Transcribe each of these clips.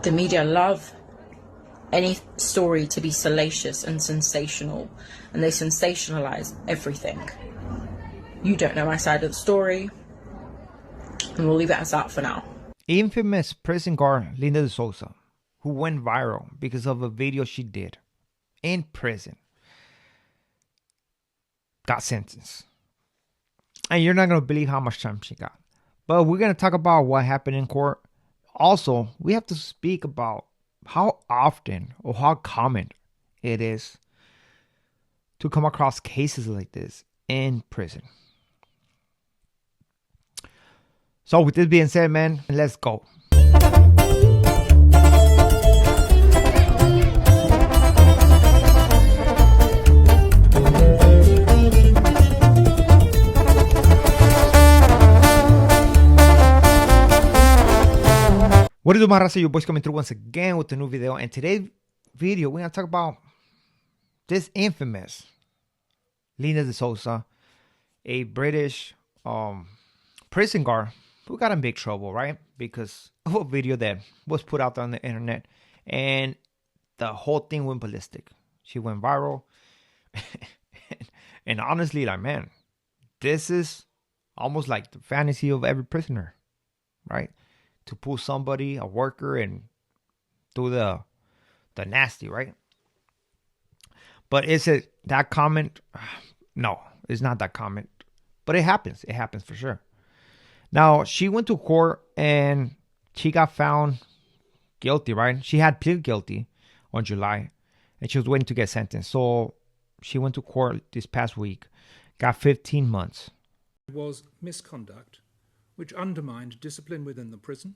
The media love any story to be salacious and sensational, and they sensationalize everything. You don't know my side of the story, and we'll leave it as that for now. Infamous prison guard Linda De Souza, who went viral because of a video she did in prison, got sentenced. And you're not going to believe how much time she got. But we're going to talk about what happened in court. Also, we have to speak about how often or how common it is to come across cases like this in prison. So with this being said, man, let's go. What is up, my raza? Your boys coming through once again with a new video. And today's video, we're going to talk about this infamous Linda De Souza, a British prison guard who got in big trouble, right? Because of a video that was put out on the internet. And the whole thing went ballistic. She went viral. And honestly, like, man, this is almost like the fantasy of every prisoner, right? To pull somebody, a worker, and do the nasty, right? But is it that common? No, it's not that common. But it happens. It happens for sure. Now, she went to court and she got found guilty, right? She had pleaded guilty on July and she was waiting to get sentenced. So she went to court this past week, got 15 months. It was misconduct which undermined discipline within the prison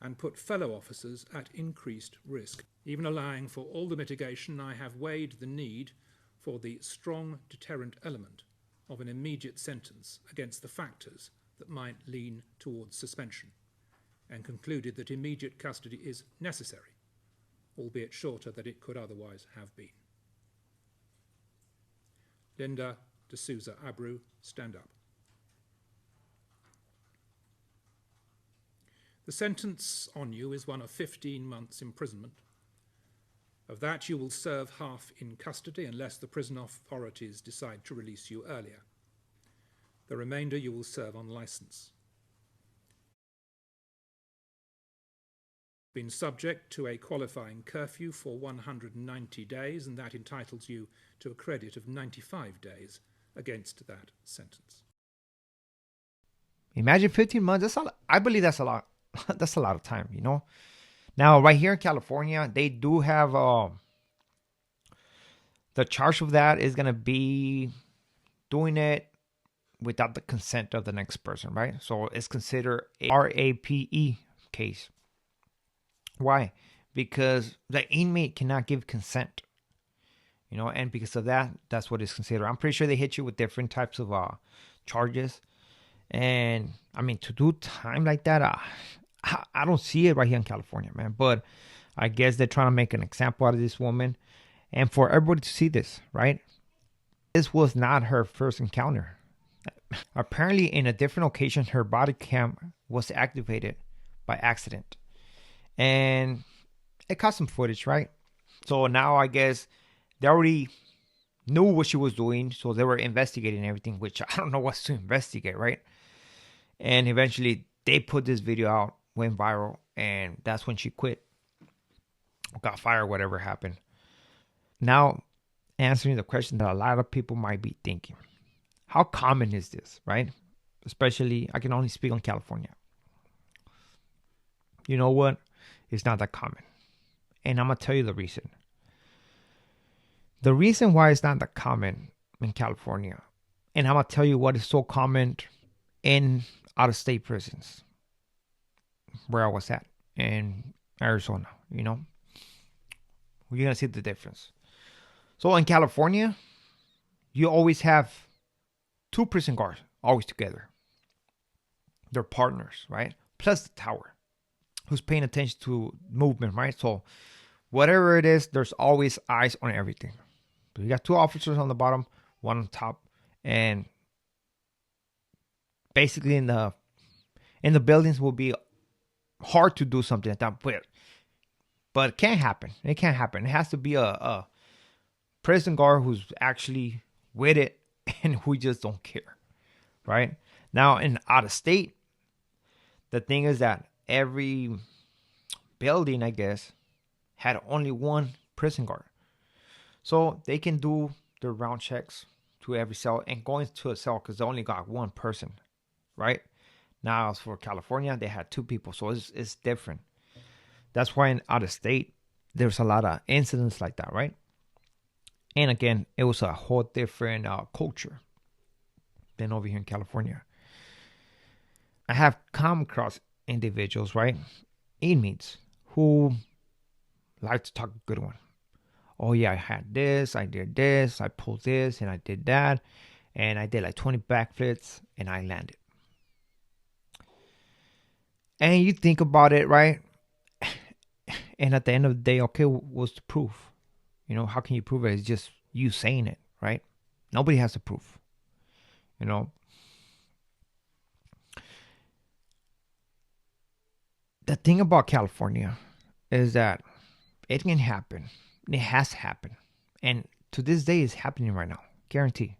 and put fellow officers at increased risk. Even allowing for all the mitigation, I have weighed the need for the strong deterrent element of an immediate sentence against the factors that might lean towards suspension, and concluded that immediate custody is necessary, albeit shorter than it could otherwise have been. Linda De Souza Abreu, stand up. The sentence on you is one of 15 months imprisonment. Of that, you will serve half in custody unless the prison authorities decide to release you earlier. The remainder you will serve on license. Been subject to a qualifying curfew for 190 days, and that entitles you to a credit of 95 days against that sentence. Imagine 15 months. That's a lot. I believe that's a lot. That's a lot of time, you know. Now, right here in California, they do have the charge of that is going to be doing it without the consent of the next person, right? So it's considered a RAPE case. Why? Because the inmate cannot give consent, you know, and because of that, that's what it's considered. I'm pretty sure they hit you with different types of charges. And I mean, to do time like that, I don't see it right here in California, man. But I guess they're trying to make an example out of this woman and for everybody to see this, right? This was not her first encounter. Apparently, in a different occasion, her body cam was activated by accident. And it caught some footage, right? So now I guess they already knew what she was doing. So they were investigating everything, which I don't know what's to investigate, right? And eventually they put this video out, went viral, and that's when she quit. Got fired, whatever happened. Now, answering the question that a lot of people might be thinking. How common is this, right? Especially, I can only speak on California. You know what? It's not that common. And I'm going to tell you the reason. The reason why it's not that common in California, and I'm going to tell you what is so common in out-of-state prisons, where I was at in Arizona, you know, you're going to see the difference. So in California, you always have two prison guards always together. They're partners, right? Plus the tower, who's paying attention to movement, right? So whatever it is, there's always eyes on everything. So you got two officers on the bottom, one on top, and basically in the buildings will be hard to do something like that. But it can't happen. It can't happen. It has to be a prison guard who's actually with it and who just don't care, right? Now, in out of state, the thing is that every building, I guess, had only one prison guard. So they can do their round checks to every cell and going to a cell because they only got one person, right? Now, as for California, they had two people. So it's different. That's why in out of state, there's a lot of incidents like that, right? And again, it was a whole different culture than over here in California. I have come across individuals, right? Inmates who like to talk a good one. Oh yeah, I had this, I did this, I pulled this, and I did that, and I did like 20 backflips, and I landed. And you think about it, right? And at the end of the day, okay, what's the proof? You know, how can you prove it? It's just you saying it, right? Nobody has the proof. You know, the thing about California is that it can happen. It has happened. And to this day, it's happening right now. Guarantee.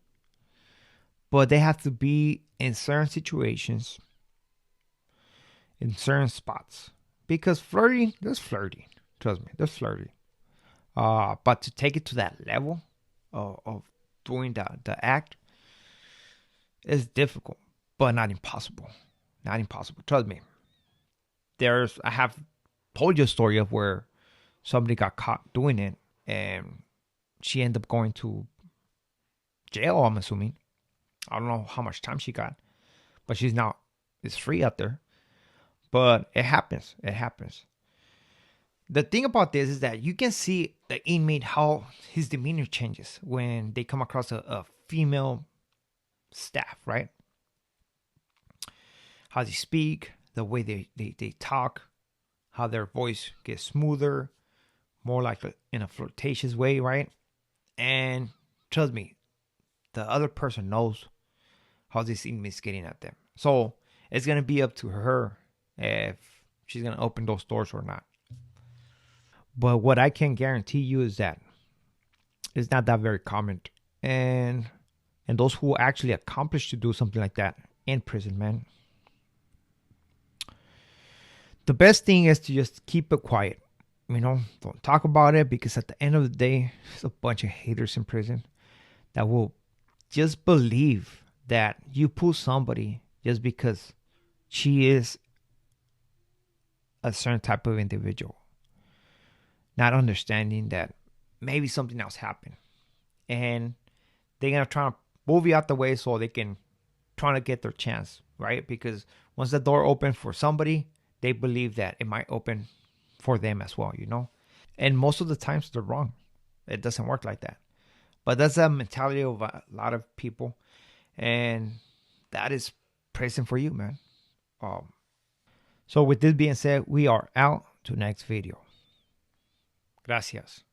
But they have to be in certain situations, in certain spots. Because flirting, there's flirting. Trust me, there's flirting. But to take it to that level of doing the act is difficult, but not impossible. Not impossible. Trust me. I have told you a story of where somebody got caught doing it and she ended up going to jail, I'm assuming. I don't know how much time she got, but she's now is free out there. But it happens. It happens. The thing about this is that you can see the inmate, how his demeanor changes when they come across a female staff, right? How they speak, the way they talk, how their voice gets smoother, more like in a flirtatious way, right? And trust me, the other person knows how this inmate is getting at them. So it's going to be up to her if she's going to open those doors or not. But what I can guarantee you is that it's not that very common. And those who actually accomplish to do something like that in prison, man, the best thing is to just keep it quiet. You know, don't talk about it, because at the end of the day, there's a bunch of haters in prison that will just believe that you pull somebody just because she is a certain type of individual, not understanding that maybe something else happened. And they're going to try to move you out the way so they can try to get their chance, right? Because once the door opens for somebody, they believe that it might open for them as well, you know? And most of the times they're wrong. It doesn't work like that. But that's the mentality of a lot of people. And that is prison for you, man. So with this being said, we are out to next video. Gracias.